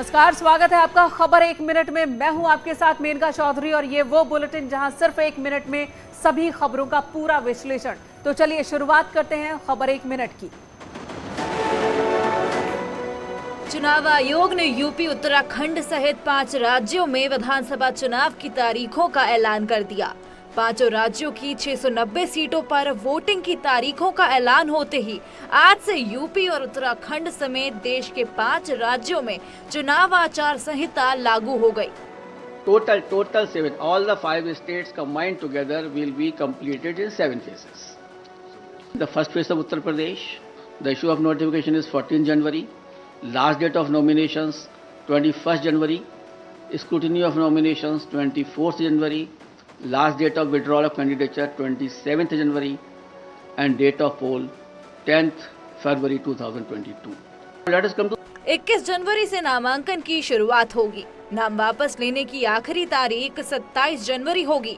नमस्कार, स्वागत है आपका खबर एक मिनट में। मैं हूं आपके साथ मेनका चौधरी और ये वो बुलेटिन जहां सिर्फ एक मिनट में सभी खबरों का पूरा विश्लेषण। तो चलिए शुरुआत करते हैं खबर एक मिनट की। चुनाव आयोग ने यूपी, उत्तराखंड सहित 5 राज्यों में विधानसभा चुनाव की तारीखों का ऐलान कर दिया। पांचों राज्यों की 690 सीटों पर वोटिंग की तारीखों का ऐलान होते ही आज से यूपी और उत्तराखंड समेत देश के 5 राज्यों में चुनाव आचार संहिता लागू हो गई। Total 7. All the 5 states combined together will be completed in 7 phases. The first phase of Uttar Pradesh, the issue of notification is 14 January. Last date of nominations 21st January. Scrutiny of nominations 24th January. Last date of withdrawal of candidature 27th January. And date of poll 10th February 2022. Let us come to 21 जनवरी से नामांकन की शुरुआत होगी। नाम वापस लेने की आखिरी तारीख 27 जनवरी होगी।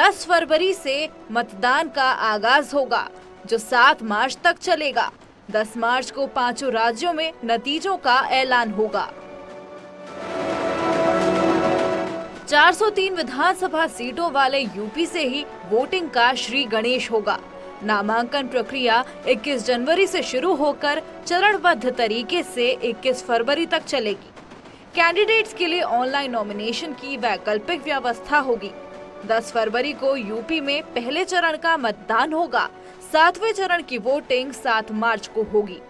10 फरवरी से मतदान का आगाज होगा जो 7 मार्च तक चलेगा। 10 मार्च को 5 राज्यों में नतीजों का ऐलान होगा। 403 विधानसभा सीटों वाले यूपी से ही वोटिंग का श्री गणेश होगा। नामांकन प्रक्रिया 21 जनवरी से शुरू होकर चरणबद्ध तरीके से 21 फरवरी तक चलेगी। कैंडिडेट्स के लिए ऑनलाइन नॉमिनेशन की वैकल्पिक व्यवस्था होगी। 10 फरवरी को यूपी में पहले चरण का मतदान होगा। 7वें चरण की वोटिंग 7 मार्च को होगी।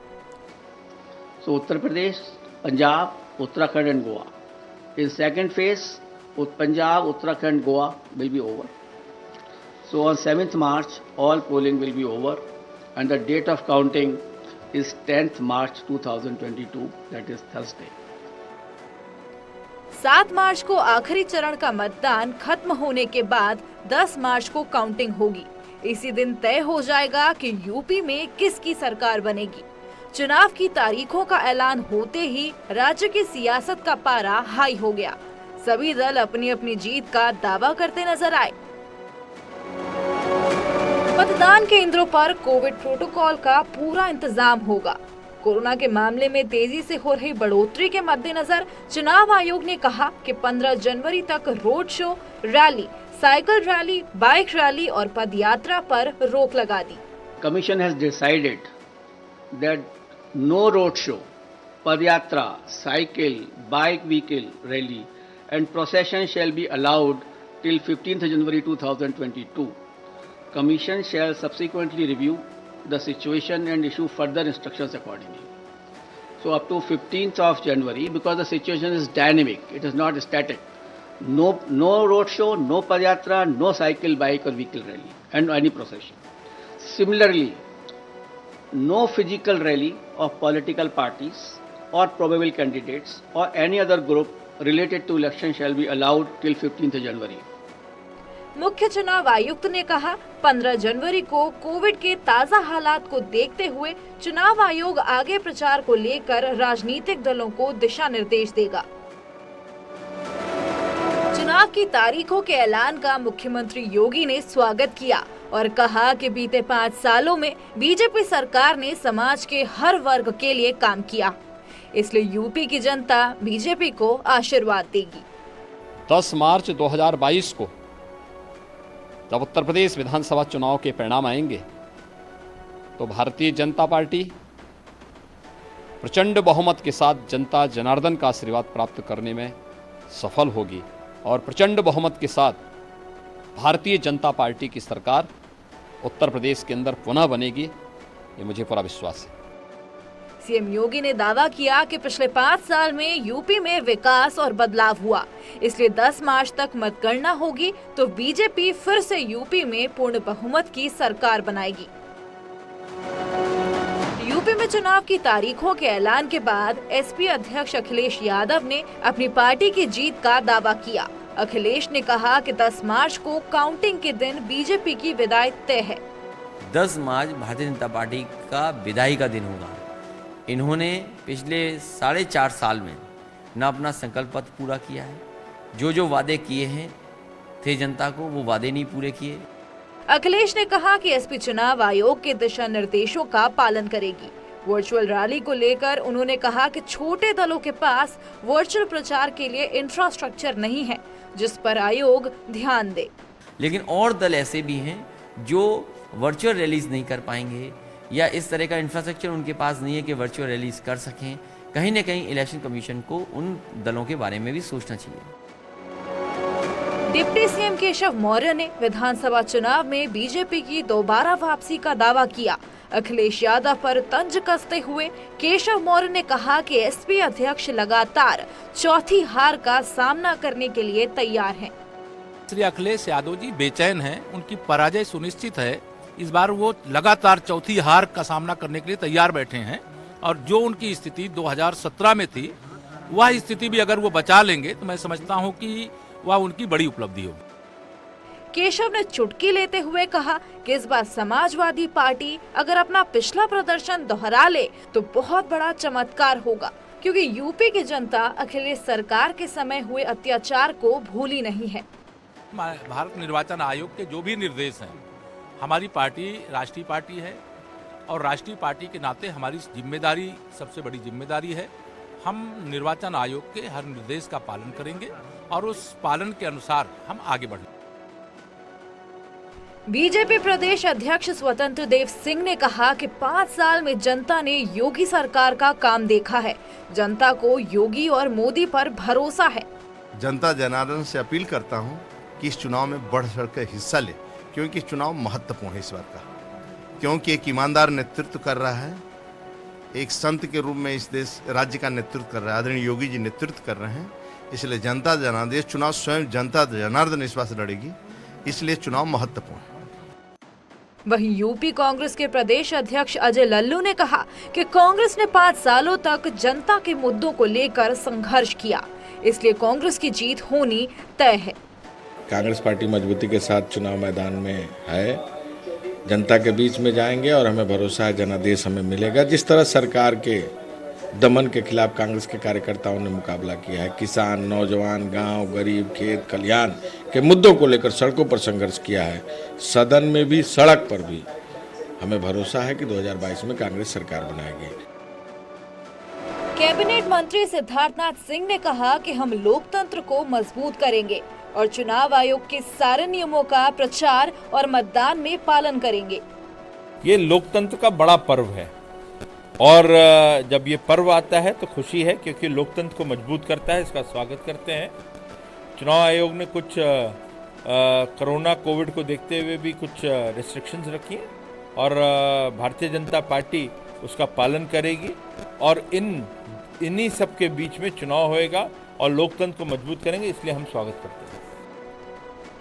Uttar Pradesh, Punjab, Uttarakhand and Goa. In second phase, Punjab, Uttarakhand, Goa will be over. So on 7th March, all polling will be over, and the date of counting is 10th March 2022, that is Thursday. 7 मार्च को आखिरी चरण का मतदान खत्म होने के बाद 10 मार्च को काउंटिंग होगी। इसी दिन तय हो जाएगा कि यूपी में किसकी सरकार बनेगी। चुनाव की तारीखों का ऐलान होते ही राज्य की सियासत का पारा हाई हो गया। सभी दल अपनी अपनी जीत का दावा करते नजर आए। मतदान केंद्रों पर कोविड प्रोटोकॉल का पूरा इंतजाम होगा। कोरोना के मामले में तेजी से हो रही बढ़ोतरी के मद्देनजर चुनाव आयोग ने कहा कि 15 जनवरी तक road show, rally, cycle rally, bike rally और पदयात्रा पर रोक लगा दी। Commission has decided that no road show, padayatra, cycle, bike vehicle rally and procession shall be allowed till 15th January 2022. Commission shall subsequently review the situation and issue further instructions accordingly. So up to 15th of January, because the situation is dynamic, it is not static. No road show, no padayatra, no cycle, bike or vehicle rally and any procession. Similarly, no physical rally of political parties or probable candidates or any other group related to election shall be allowed till 15th January. मुख्य चुनाव आयुक्त ने कहा 15 जनवरी को Covid के ताजा हालात को देखते हुए चुनाव आयोग आगे प्रचार को लेकर राजनीतिक दलों को दिशा निर्देश देगा। चुनाव की तारीखों के ऐलान का मुख्यमंत्री योगी ने स्वागत किया और कहा कि बीते 5 सालों में बीजेपी सरकार ने समाज के हर वर्ग के लिए काम किया, इसलिए यूपी की जनता बीजेपी को आशीर्वाद देगी। 10 मार्च 2022 को जब उत्तर प्रदेश विधानसभा चुनाव के परिणाम आएंगे तो भारतीय जनता पार्टी प्रचंड बहुमत के साथ जनता जनार्दन का आशीर्वाद प्राप्त करने में सफल होगी और प्रचंड बहुमत के साथ भारतीय जनता पार्टी की सरकार उत्तर प्रदेश के अंदर पुनः बनेगी, ये मुझे पूरा विश्वास है। सीएम योगी ने दावा किया कि पिछले 5 साल में यूपी में विकास और बदलाव हुआ, इसलिए 10 मार्च तक मतगणना होगी तो बीजेपी फिर से यूपी में पूर्ण बहुमत की सरकार बनाएगी। यूपी में चुनाव की तारीखों के ऐलान के बाद एसपी अध्यक्ष अखिलेश यादव ने अपनी पार्टी की जीत का दावा किया। अखिलेश ने कहा कि 10 मार्च को काउंटिंग के दिन बीजेपी की विदाई तय है। 10 मार्च भारतीय जनता पार्टी का विदाई का दिन होगा। इन्होंने पिछले 4.5 साल में न अपना संकल्प पत्र पूरा किया है, जो वादे किए हैं थे जनता को, वो वादे नहीं पूरे किए। अखिलेश ने कहा कि एसपी चुनाव आयोग के दिशा निर्देशों का पालन करेगी। वर्चुअल रैली को लेकर उन्होंने कहा कि छोटे दलों के पास वर्चुअल प्रचार के लिए इंफ्रास्ट्रक्चर नहीं है, जिस पर आयोग ध्यान दे। लेकिन और दल ऐसे भी हैं जो वर्चुअल रैलीज नहीं कर पाएंगे या इस तरह का इंफ्रास्ट्रक्चर उनके पास नहीं है कि वर्चुअल रैलीज कर सकें। कहीं ना कहीं इलेक्शन कमीशन को उन दलों के बारे में भी सोचना चाहिए। डिप्टी सीएम केशव मौर्य ने विधानसभा चुनाव में बीजेपी की दोबारा वापसी का दावा किया। अखिलेश यादव पर तंज कसते हुए केशव मौर्य ने कहा कि एसपी अध्यक्ष लगातार चौथी हार का सामना करने के लिए तैयार हैं। श्री अखिलेश यादव जी बेचैन हैं, उनकी पराजय सुनिश्चित है। इस बार वो लगातार चौथी हार का सामना करने के लिए तैयार बैठे हैं और जो उनकी स्थिति 2017 में थी वह स्थिति भी अगर वो बचा लेंगे तो मैं समझता हूं कि वह उनकी बड़ी उपलब्धि होगी। केशव ने चुटकी लेते हुए कहा कि इस बार समाजवादी पार्टी अगर अपना पिछला प्रदर्शन दोहरा ले तो बहुत बड़ा चमत्कार होगा, क्योंकि यूपी की जनता अखिलेश सरकार के समय हुए अत्याचार को भूली नहीं है। भारत निर्वाचन आयोग के जो भी निर्देश हैं, हमारी पार्टी राष्ट्रीय पार्टी है और राष्ट्रीय पार्टी के नाते हमारी जिम्मेदारी, सबसे बड़ी जिम्मेदारी है, हम निर्वाचन आयोग के हर निर्देश का पालन करेंगे और उस पालन के अनुसार हम आगे बढ़ेंगे। बीजेपी प्रदेश अध्यक्ष स्वतंत्र देव सिंह ने कहा कि 5 साल में जनता ने योगी सरकार का काम देखा है। जनता को योगी और मोदी पर भरोसा है। जनता जनार्दन से अपील करता हूं कि इस चुनाव में बढ़ चढ़ कर हिस्सा ले, क्योंकि चुनाव महत्वपूर्ण है इस बार का, क्योंकि एक ईमानदार नेतृत्व कर रहा है, एक संत के रूप में इस देश राज्य का नेतृत्व कर रहा है, आदरणीय योगी जी नेतृत्व कर रहे हैं। इसलिए जनता जनार्दन, चुनाव स्वयं जनता जनार्दन इस बार से लड़ेगी, इसलिए चुनाव महत्वपूर्ण है। वहीं यूपी कांग्रेस के प्रदेश अध्यक्ष अजय लल्लू ने कहा कि कांग्रेस ने 5 सालों तक जनता के मुद्दों को लेकर संघर्ष किया, इसलिए कांग्रेस की जीत होनी तय है। कांग्रेस पार्टी मजबूती के साथ चुनाव मैदान में है, जनता के बीच में जाएंगे और हमें भरोसा है जनादेश हमें मिलेगा। जिस तरह सरकार के दमन के खिलाफ कांग्रेस के कार्यकर्ताओं ने मुकाबला किया है, किसान, नौजवान, गांव, गरीब, खेत, कल्याण के मुद्दों को लेकर सड़कों पर संघर्ष किया है, सदन में भी सड़क पर भी, हमें भरोसा है कि 2022 में कांग्रेस सरकार बनाएगी। कैबिनेट मंत्री सिद्धार्थनाथ सिंह ने कहा कि हम लोकतंत्र को मजबूत करेंगे और चुनाव आयोग के सारे नियमों का प्रचार और मतदान में पालन करेंगे। ये लोकतंत्र का बड़ा पर्व है और जब ये पर्व आता है तो खुशी है, क्योंकि लोकतंत्र को मजबूत करता है। इसका स्वागत करते हैं। चुनाव आयोग ने कुछ कोरोना कोविड को देखते हुए भी कुछ रिस्ट्रिक्शंस रखी हैं और भारतीय जनता पार्टी उसका पालन करेगी और इन्हीं सब के बीच में चुनाव होएगा और लोकतंत्र को मजबूत करेंगे, इसलिए हम स्वागत करते हैं।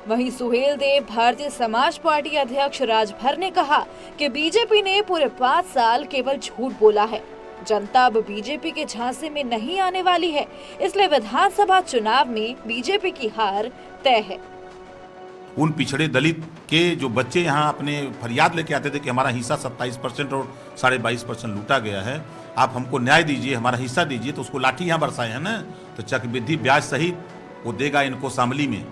वहीं सुहेल देव भारतीय समाज पार्टी अध्यक्ष राजभर ने कहा कि बीजेपी ने पूरे 5 साल केवल झूठ बोला है। जनता अब बीजेपी के झांसे में नहीं आने वाली है, इसलिए विधानसभा चुनाव में बीजेपी की हार तय है। उन पिछड़े दलित के जो बच्चे यहाँ अपने फरियाद लेके आते थे कि हमारा हिस्सा 27% और 22.5% लूटा गया है, आप हमको न्याय दीजिए, हमारा हिस्सा दीजिए, तो उसको लाठी यहाँ बरसाए हैं ना। तो चक्रवृद्धि ब्याज सहित वो देगा इनको शामली में,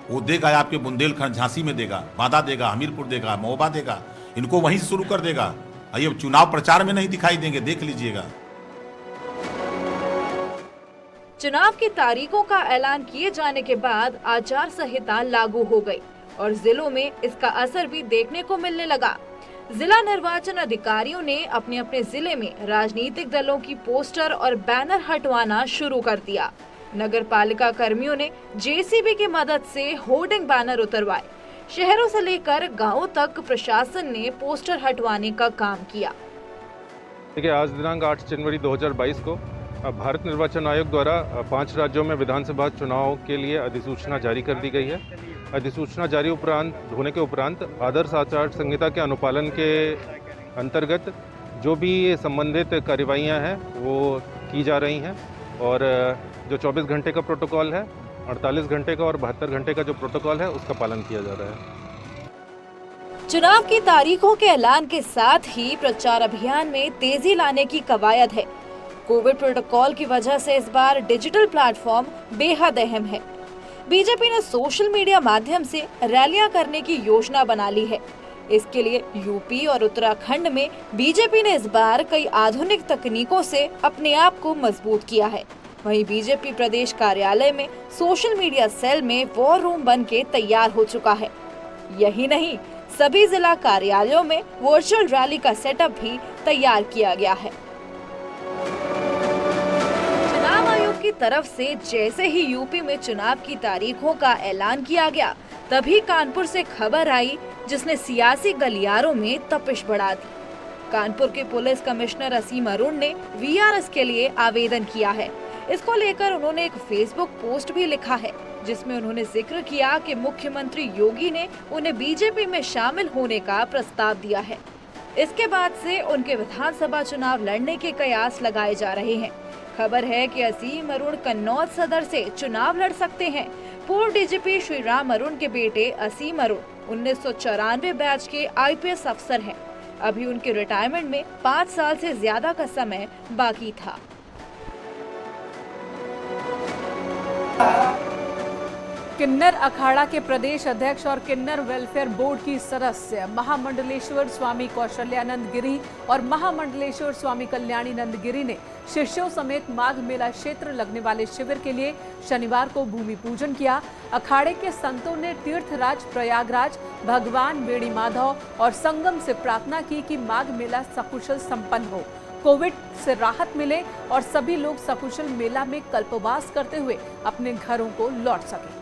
वो देगा आपके बुंदेलखंड झांसी में देगा, बांदा देगा, हमीरपुर देगा, महोबा देगा, इनको वहीं से शुरू कर देगा। ये चुनाव प्रचार में नहीं दिखाई देंगे, देख लीजिएगा। चुनाव की तारीखों का ऐलान किए जाने के बाद आचार संहिता लागू हो गई और जिलों में इसका असर भी देखने को मिलने लगा। जिला निर्वाचन अधिकारियों ने अपने अपने जिले में राजनीतिक दलों की पोस्टर और बैनर हटवाना शुरू कर दिया। नगर पालिका कर्मियों ने जेसीबी की मदद से होर्डिंग बैनर उतरवाए। शहरों से लेकर गांवों तक प्रशासन ने पोस्टर हटवाने का काम किया। देखिए, आज दिनांक 8 जनवरी 2022 को भारत निर्वाचन आयोग द्वारा 5 राज्यों में विधानसभा चुनाव के लिए अधिसूचना जारी कर दी गई है। अधिसूचना जारी होने के उपरांत आदर्श आचार संहिता के अनुपालन के अंतर्गत जो भी संबंधित कार्यवाहियां हैं वो की जा रही हैं और जो 24 घंटे का प्रोटोकॉल है, 48 घंटे का और 72 घंटे का जो प्रोटोकॉल है उसका पालन किया जा रहा है। चुनाव की तारीखों के ऐलान के साथ ही प्रचार अभियान में तेजी लाने की कवायद है। कोविड प्रोटोकॉल की वजह से इस बार डिजिटल प्लेटफॉर्म बेहद अहम है। बीजेपी ने सोशल मीडिया माध्यम से रैलियां करने की योजना बना ली है। इसके लिए यूपी और उत्तराखंड में बीजेपी ने इस बार कई आधुनिक तकनीकों से अपने आप को मजबूत किया है। वहीं बीजेपी प्रदेश कार्यालय में सोशल मीडिया सेल में वॉर रूम बन के तैयार हो चुका है। यही नहीं, सभी जिला कार्यालयों में वर्चुअल रैली का सेटअप भी तैयार किया गया है। चुनाव आयोग की तरफ से जैसे ही यूपी में चुनाव की तारीखों का ऐलान किया गया, तभी कानपुर से खबर आई जिसने सियासी गलियारों में तपिश बढ़ा दी। कानपुर के पुलिस कमिश्नर असीम अरुण ने वीआरएस के लिए आवेदन किया है। इसको लेकर उन्होंने एक फेसबुक पोस्ट भी लिखा है, जिसमें उन्होंने जिक्र किया कि मुख्यमंत्री योगी ने उन्हें बीजेपी में शामिल होने का प्रस्ताव दिया है। इसके बाद से उनके विधानसभा चुनाव लड़ने के कयास लगाए जा रहे हैं। खबर है कि असीम अरुण कन्नौज सदर से चुनाव लड़ सकते हैं। पूर्व डीजीपी श्री राम अरुण के बेटे असीम अरुण 1994 बैच के आईपीएस अफसर हैं। अभी उनके रिटायरमेंट में 5 साल से ज्यादा का समय बाकी था। किन्नर अखाड़ा के प्रदेश अध्यक्ष और किन्नर वेलफेयर बोर्ड की सदस्य महामंडलेश्वर स्वामी कौशल्यानंद गिरी और महामंडलेश्वर स्वामी कल्याणीनंद गिरी ने शिष्यों समेत माघ मेला क्षेत्र लगने वाले शिविर के लिए शनिवार को भूमि पूजन किया। अखाड़े के संतों ने तीर्थराज प्रयागराज, भगवान बेड़ी माधव और संगम से प्रार्थना की कि माघ मेला सकुशल संपन्न हो, कोविड से राहत मिले और सभी लोग सकुशल मेला में कल्पवास करते हुए अपने घरों को लौट सकें।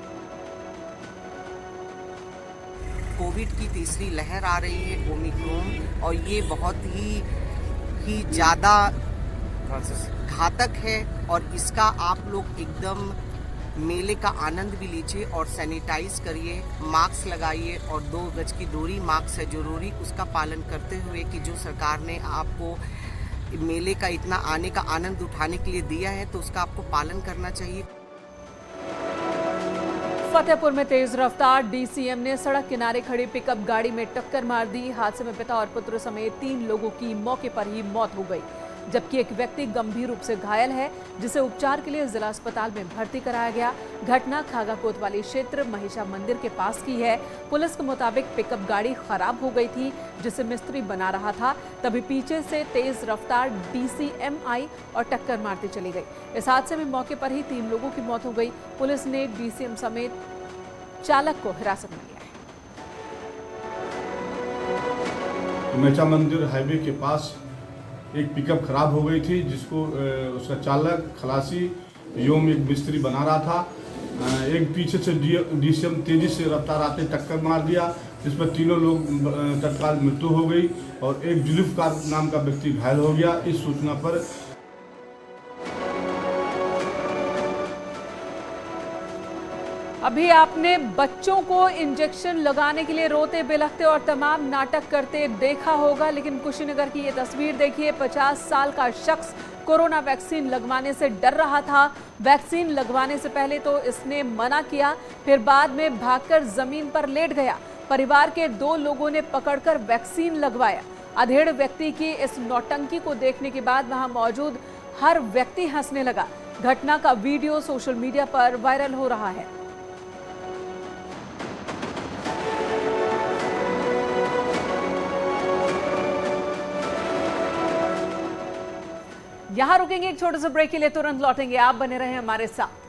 कोविड की तीसरी लहर आ रही है, ओमिक्रॉन, और ये बहुत ही ज़्यादा घातक है और इसका आप लोग एकदम मेले का आनंद भी लीजिए और सैनिटाइज करिए, मास्क लगाइए और 2 गज की दूरी, मास्क है जरूरी, उसका पालन करते हुए कि जो सरकार ने आपको मेले का इतना आने का आनंद उठाने के लिए दिया है तो उसका आपको पालन करना चाहिए। फतेहपुर में तेज रफ्तार डीसीएम ने सड़क किनारे खड़ी पिकअप गाड़ी में टक्कर मार दी। हादसे में पिता और पुत्र समेत 3 लोगों की मौके पर ही मौत हो गई, जबकि एक व्यक्ति गंभीर रूप से घायल है, जिसे उपचार के लिए जिला अस्पताल में भर्ती कराया गया। घटना खागा कोतवाली क्षेत्र महिषा मंदिर के पास की है। पुलिस के मुताबिक पिकअप गाड़ी खराब हो गई थी, जिसे मिस्त्री बना रहा था, तभी पीछे से तेज रफ्तार डीसीएम आई और टक्कर मारती चली गई। इस हादसे में मौके पर ही 3 लोगों की मौत हो गई। पुलिस ने डीसीएम समेत चालक को हिरासत में लिया है। महिषा मंदिर हाईवे के पास एक पिकअप खराब हो गई थी, जिसको उसका चालक, खलासी एवं एक मिस्त्री बना रहा था। एक पीछे से डीसीएम तेजी से रफ्तार आते टक्कर मार दिया, जिसमें 3 लोग तत्काल मृत्यु हो गई और एक जुल्फकार नाम का व्यक्ति घायल हो गया। इस सूचना पर अभी आपने बच्चों को इंजेक्शन लगाने के लिए रोते बिलखते और तमाम नाटक करते देखा होगा, लेकिन कुशीनगर की ये तस्वीर देखिए। 50 साल का शख्स कोरोना वैक्सीन लगवाने से डर रहा था। वैक्सीन लगवाने से पहले तो इसने मना किया, फिर बाद में भागकर जमीन पर लेट गया। परिवार के 2 लोगों ने पकड़कर वैक्सीन लगवाया। अधेड़ व्यक्ति की इस नौटंकी को देखने के बाद वहां मौजूद हर व्यक्ति हंसने लगा। घटना का वीडियो सोशल मीडिया पर वायरल हो रहा है। यहां रुकेंगे एक छोटे से ब्रेक के लिए, तुरंत लौटेंगे। आप बने रहे हमारे साथ।